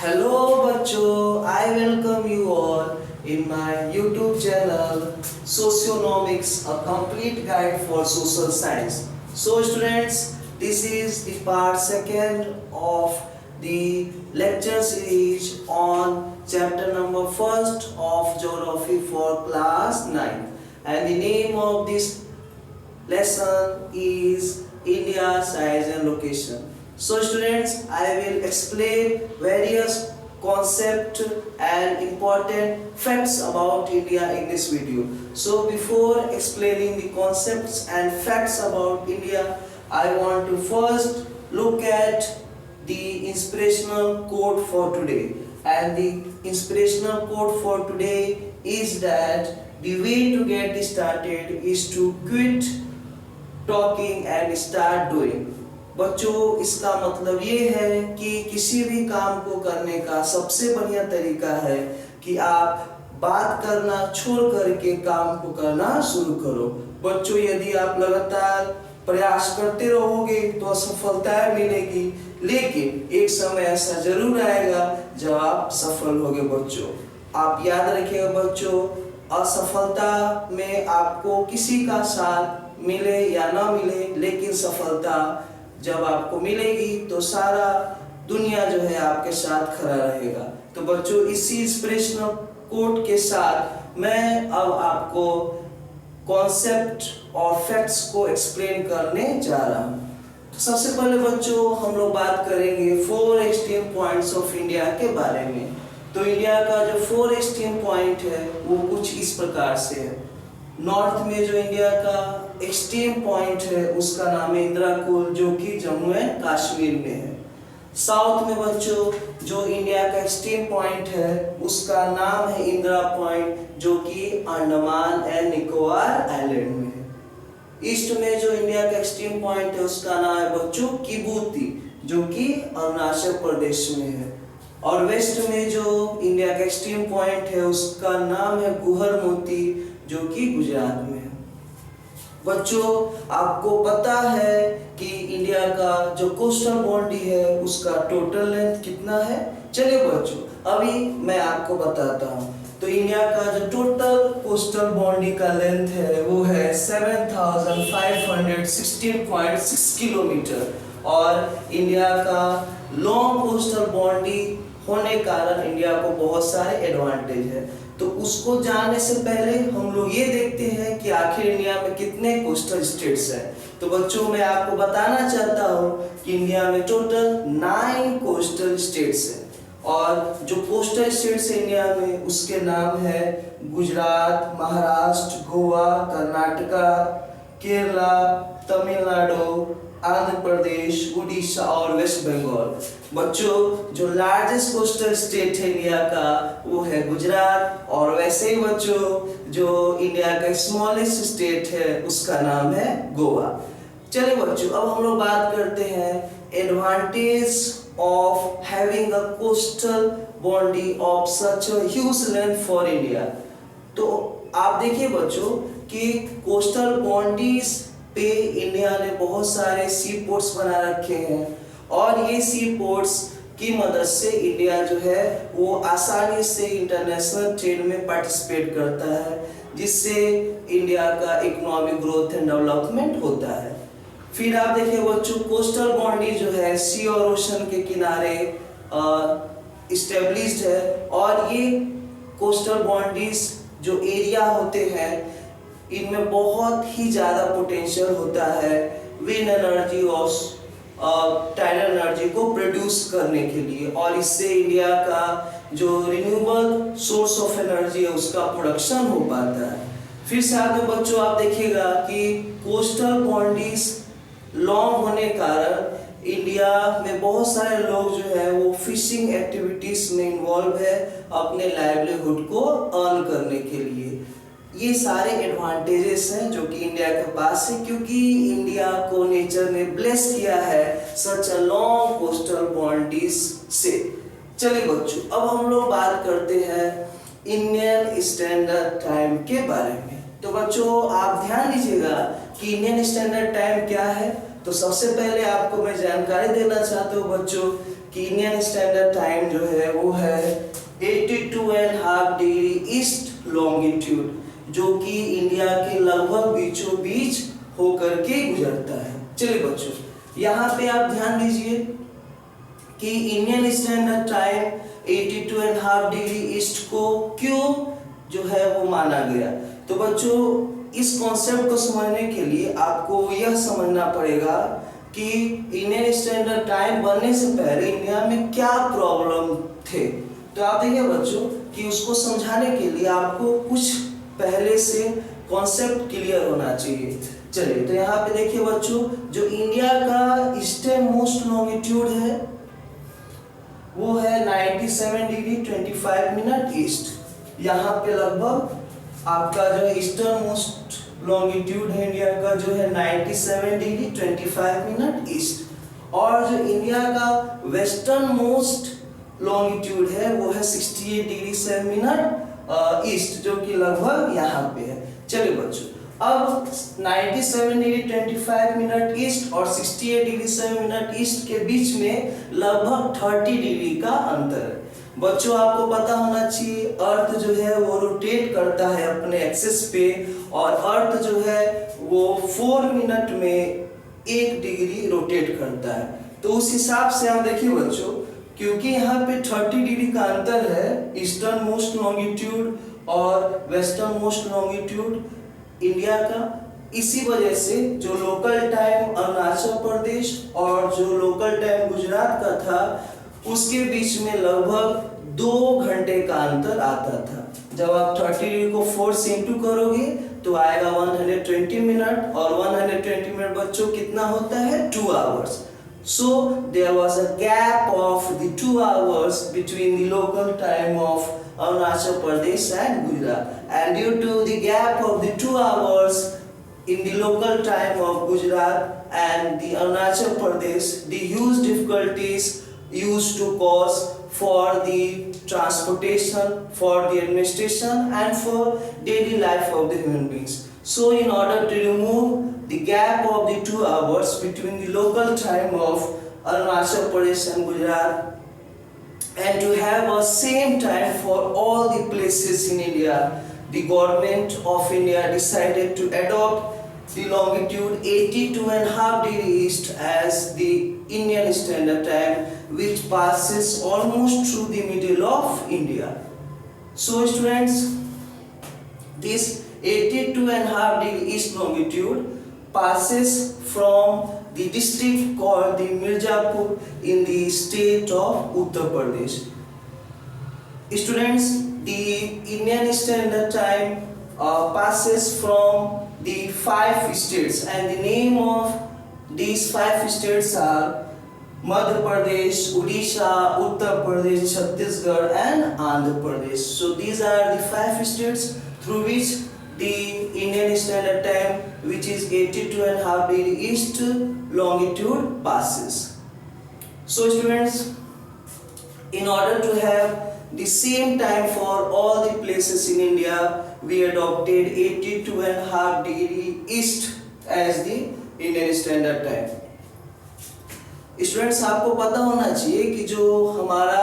Hello बच्चों, I welcome you all in my YouTube channel Socionomics, a complete guide for social science. So students, this is the part second of the lecture series on chapter number first of geography for class 9, and the name of this lesson is India size and location. So students, I will explain various concepts and important facts about India in this video. So before explaining the concepts and facts about India, I want to first look at the inspirational quote for today. And the inspirational quote for today is that the way to get started is to quit talking and start doing. बच्चों, इसका मतलब ये है कि किसी भी काम को करने का सबसे बढ़िया तरीका है कि आप बात करना छोड़ करके काम को करना शुरू करो। बच्चों, यदि आप लगातार प्रयास करते रहोगे तो असफलताएं मिलेगी, लेकिन एक समय ऐसा जरूर आएगा जब आप सफल होगे। बच्चों, आप याद रखिएगा बच्चों, असफलता में आपको किसी का साथ मिले या ना मिले, लेकिन सफलता जब आपको मिलेगी तो सारा दुनिया जो है आपके साथ खड़ा रहेगा। तो बच्चों, इसी इंस्पिरेशनल कोट के साथ मैं अब आपको कॉन्सेप्ट और फैक्ट्स को एक्सप्लेन करने जा रहा हूँ। तो सबसे पहले बच्चों, हम लोग बात करेंगे 4 एक्सट्रीम पॉइंट्स ऑफ इंडिया के बारे में। तो इंडिया का जो 4 एक्सट्रीम पॉइंट है वो कुछ इस प्रकार से है। नॉर्थ में जो इंडिया का एक्सट्रीम पॉइंट है उसका नाम है इंदिराकुल, जो कि जम्मू एंड कश्मीर में है। साउथ में बच्चों जो इंडिया का एक्सट्रीम पॉइंट है उसका नाम है इंदिरा पॉइंट, जो कि अंडमान एंड निकोबार आइलैंड में है। ईस्ट में जो इंडिया का एक्सट्रीम पॉइंट है उसका नाम है बच्चों किबूती, जो कि अरुणाचल प्रदेश में है। और वेस्ट में जो इंडिया का एक्सट्रीम पॉइंट है उसका नाम है गुहर मोती, जो कि गुजरात में है। बच्चों, आपको पता है कि इंडिया का जो कोस्टल बाउंड्री है उसका टोटल लेंथ कितना है? चलिए बच्चों, अभी मैं आपको बताता हूँ। तो इंडिया का जो टोटल कोस्टल बाउंड्री का लेंथ है वो है 7516.6 किलोमीटर। और इंडिया का लॉन्ग कोस्टल बाउंड्री होने कारण इंडिया को बहुत सारे एडवांटेज है। तो उसको जानने से पहले हम लोग ये देखते हैं कि आखिर इंडिया में कितने कोस्टल स्टेट्स हैं। तो बच्चों, मैं आपको बताना चाहता हूँ कि इंडिया में टोटल 9 कोस्टल स्टेट्स हैं। और जो कोस्टल स्टेट्स है इंडिया में उसके नाम है गुजरात, महाराष्ट्र, गोवा, कर्नाटका, केरला, तमिलनाडु, आंध्र प्रदेश, उड़ीसा और वेस्ट बंगाल। बच्चों, जो लार्जेस्ट कोस्टल स्टेट है इंडिया का वो है गुजरात। और वैसे ही बच्चों, जो इंडिया का स्मॉलेस्ट स्टेट है उसका नाम है गोवा। चलिए बच्चों, अब हम लोग बात करते हैं advantage of having a coastal boundary of such a huge length for India. तो आप देखिए बच्चों कि कोस्टल बाउंड्रीज पे इंडिया ने बहुत सारे सी पोर्ट्स बना रखे हैं, और ये सी पोर्ट्स की मदद से इंडिया जो है वो आसानी से इंटरनेशनल ट्रेड में पार्टिसिपेट करता है, जिससे इंडिया का इकोनॉमिक ग्रोथ एंड डेवलपमेंट होता है। फिर आप देखिए बच्चों, कोस्टल बाउंड्री जो है सी और ओशन के किनारे इस्टेब्लिश्ड है। और ये कोस्टल बाउंड्रीज जो एरिया होते हैं इनमें बहुत ही ज़्यादा पोटेंशियल होता है विंड एनर्जी और टाइडल एनर्जी को प्रोड्यूस करने के लिए, और इससे इंडिया का जो रिन्यूएबल सोर्स ऑफ एनर्जी है उसका प्रोडक्शन हो पाता है। फिर साथ में बच्चों आप देखिएगा कि कोस्टल बाउंड्रीज लॉन्ग होने कारण इंडिया में बहुत सारे लोग जो है वो फिशिंग एक्टिविटीज में इन्वॉल्व है अपने लाइवलीहुड को अर्न करने के लिए। ये सारे एडवांटेजेस हैं जो कि इंडिया के पास है, क्योंकि इंडिया को नेचर ने ब्लेस किया है सच अ लॉन्ग कोस्टल बाउंड्रीज से। चलिए बच्चों, अब हम लोग बात करते हैं इंडियन स्टैंडर्ड टाइम के बारे में। तो बच्चों, आप ध्यान दीजिएगा कि इंडियन स्टैंडर्ड टाइम क्या है। तो सबसे पहले आपको मैं जानकारी देना चाहता हूँ बच्चों कि इंडियन स्टैंडर्ड टाइम जो है वो है 82.5 डिग्री ईस्ट लॉन्गिट्यूड, जो कि इंडिया के लगभग बीचों बीच होकर के गुजरता है। चलिए बच्चों, यहाँ पे आप ध्यान दीजिए कि Indian standard time 82.5 degree east को क्यों जो है वो माना गया। तो बच्चों, इस कॉन्सेप्ट को समझने के लिए आपको यह समझना पड़ेगा कि इंडियन स्टैंडर्ड टाइम बनने से पहले इंडिया में क्या प्रॉब्लम थे। तो आप देखिए बच्चों कि उसको समझाने के लिए आपको कुछ पहले से कॉन्सेप्ट क्लियर होना चाहिए। चलिए, तो यहाँ पे देखिए बच्चों, जो इंडिया का ईस्टर्न मोस्ट लॉन्गिट्यूड है वो है 97 डिग्री 25 मिनट ईस्ट। यहाँ पे लगभग आपका जो ईस्टर्न मोस्ट लॉन्गिट्यूड है इंडिया का जो है 97 डिग्री 25 मिनट ईस्ट, और जो इंडिया का वेस्टर्न मोस्ट लॉन्गिट्यूड है वो है 68 डिग्री 7 मिनट ईस्ट, जो कि लगभग यहाँ पे है। चलिए बच्चों, अब 97 डिग्री 25 मिनट ईस्ट और 68 डिग्री 7 मिनट ईस्ट के बीच में लगभग 30 डिग्री का अंतर है। बच्चों, आपको पता होना चाहिए अर्थ जो है वो रोटेट करता है अपने एक्सिस पे, और अर्थ जो है वो 4 मिनट में 1 डिग्री रोटेट करता है। तो उस हिसाब से आप देखिए बच्चों, क्योंकि यहाँ पे 30 डिग्री का अंतर है ईस्टर्न मोस्ट लॉन्गिट्यूड और वेस्टर्न मोस्ट लॉन्गिट्यूड इंडिया का, इसी वजह से जो लोकल टाइम अरुणाचल प्रदेश और जो लोकल टाइम गुजरात का था उसके बीच में लगभग 2 घंटे का अंतर आता था। जब आप 30 डिग्री को 4 से इंटू करोगे तो आएगा 120 मिनट, और 120 मिनट बच्चों कितना होता है 2 hours. So there was a gap of the 2 hours between the local time of Arunachal Pradesh and Gujarat, and due to the gap of the 2 hours in the local time of Gujarat and the Arunachal Pradesh, the huge difficulties used to cause for the transportation, for the administration and for daily life of the human beings. So in order to remove the gap of the 2 hours between the local time of Arunachal Pradesh and Gujarat, and to have a same time for all the places in India, the government of India decided to adopt the longitude 82.5 degree east as the Indian Standard Time, which passes almost through the middle of India. So students, this 82.5 degree east longitude passes from the district called the Mirzapur in the state of Uttar Pradesh. Students, the Indian Standard Time passes from the 5 states, and the name of these 5 states are Madhya Pradesh, Odisha, Uttar Pradesh, Chhattisgarh and Andhra Pradesh. So these are the 5 states through which the Indian Standard Time, which is 82.5 degree east longitude, passes. So students, in order to have the same time for all the places in India, we adopted 82.5 degree east as the Indian Standard Time. Students, आपको पता होना चाहिए कि जो हमारा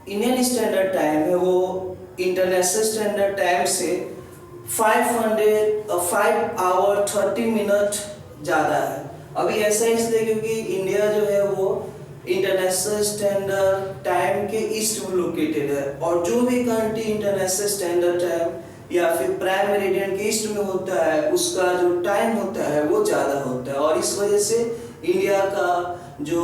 Indian standard time है वो international standard time से 5 आवर 30 मिनट ज़्यादा है। अभी ऐसा इसलिए क्योंकि इंडिया जो है वो इंटरनेशनल स्टैंडर्ड टाइम के ईस्ट में लोकेटेड है, और जो भी कंट्री इंटरनेशनल स्टैंडर्ड टाइम या फिर प्राइम मेरिडियन के ईस्ट में होता है उसका जो टाइम होता है वो ज़्यादा होता है, और इस वजह से इंडिया का जो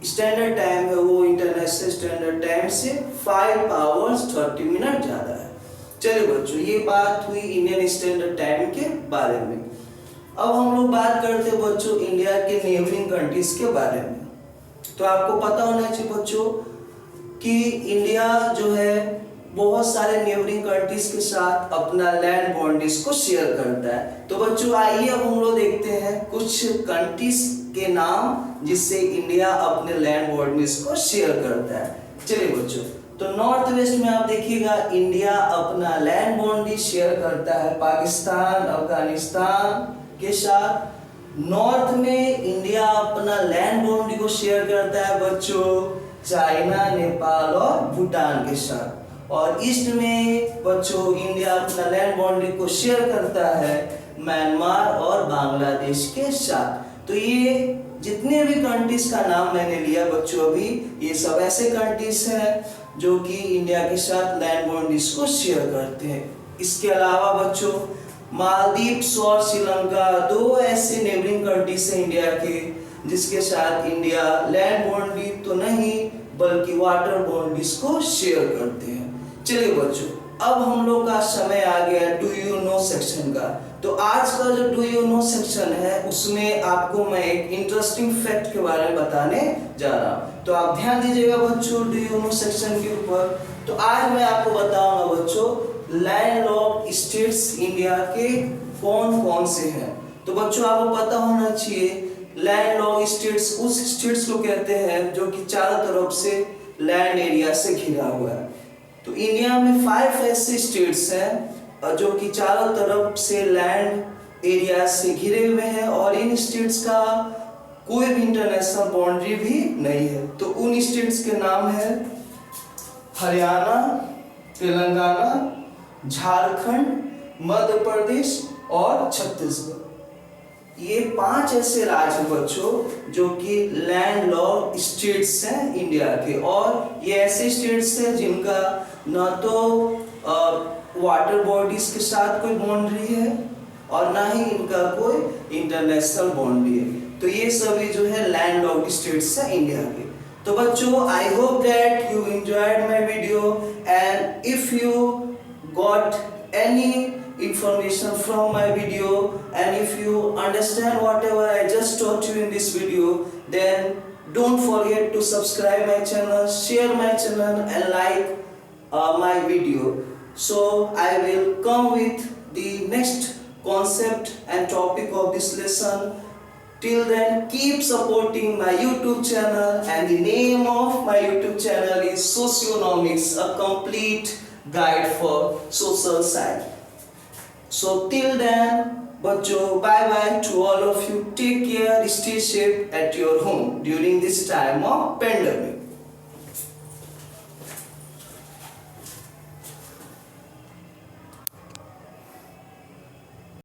स्टैंडर्ड टाइम है वो इंटरनेशनल स्टैंडर्ड टाइम से 5 आवर्स 30 मिनट ज़्यादा है। चलिए बच्चों, ये बात हुई इंडियन स्टैंडर्ड टाइम के बारे में। अब हम लोग बात करते हैं बच्चों इंडिया के नेबरिंग कंट्रीज के बारे में। तो आपको पता होना चाहिए बच्चों कि इंडिया जो है बहुत सारे नेबरिंग कंट्रीज के साथ अपना लैंड बाउंड्रीज को शेयर करता है। तो बच्चों आइए अब हम लोग देखते हैं कुछ कंट्रीज के नाम जिससे इंडिया अपने लैंड बाउंड्रीज को शेयर करता है। चलिए बच्चों, तो नॉर्थ वेस्ट में आप देखिएगा इंडिया अपना लैंड बाउंड्री शेयर करता है पाकिस्तान, अफगानिस्तान के साथ। नॉर्थ में इंडिया अपना लैंड बाउंड्री को शेयर करता है बच्चों चाइना, नेपाल और भूटान के साथ। और ईस्ट में बच्चों इंडिया अपना लैंड बाउंड्री को शेयर करता है म्यांमार और बांग्लादेश के साथ। तो ये जितने भी कंट्रीज का नाम मैंने लिया बच्चों अभी, ये सब ऐसे कंट्रीज हैं जो कि इंडिया के साथ लैंड बाउंड्रीज को शेयर करते हैं। इसके अलावा बच्चों मालदीव्स और श्रीलंका दो ऐसे नेबरिंग कंट्रीज हैं इंडिया के जिसके साथ इंडिया लैंड बाउंड्री तो नहीं बल्कि वाटर बाउंड्रीज को शेयर करते हैं। चलिए बच्चों, अब हम लोग का समय आ गया डू यू नो सेक्शन का। तो आज का जो डू यू नो सेक्शन है उसमें आपको मैं एक इंटरेस्टिंग फैक्ट के बारे में बताने जा रहा हूँ। तो आप ध्यान दीजिएगा बच्चों डू यू नो सेक्शन के ऊपर। तो आज मैं आपको बताऊंगा बच्चों लैंडलॉक्ड स्टेट्स इंडिया के कौन कौन से हैं। तो बच्चों आपको पता होना चाहिए लैंडलॉक्ड स्टेट्स उस स्टेट्स को कहते हैं जो कि चारों तरफ से लैंड एरिया से घिरा हुआ है। तो इंडिया में 5 ऐसे स्टेट्स हैं जो कि चारों तरफ से लैंड एरिया से घिरे हुए हैं और इन स्टेट्स का कोई भी इंटरनेशनल बाउंड्री भी नहीं है। तो उन स्टेट्स के नाम है हरियाणा, तेलंगाना, झारखंड, मध्य प्रदेश और छत्तीसगढ़। ये 5 ऐसे राज्य हैं बच्चों जो कि लैंडलॉक्ड स्टेट्स हैं इंडिया के। और ये ऐसे स्टेट्स हैं जिनका न तो वाटर बॉडीज के साथ कोई बाउंड्री है और ना ही इनका कोई इंटरनेशनल बाउंड्री है। तो ये सभी जो है लैंडलॉक्ड स्टेट्स हैं इंडिया के। तो बच्चों I hope that you enjoyed my video and if you got any information from my video and if you understand whatever I just taught you in this video, then don't forget to subscribe my channel, share my channel and like my video. So I will come with the next concept and topic of this lesson. Till then, keep supporting my YouTube channel and the name of my YouTube channel is Socionomics, a complete guide for social science. So till then, bachcho, bye bye to all of you. Take care, stay safe at your home during this time of pandemic.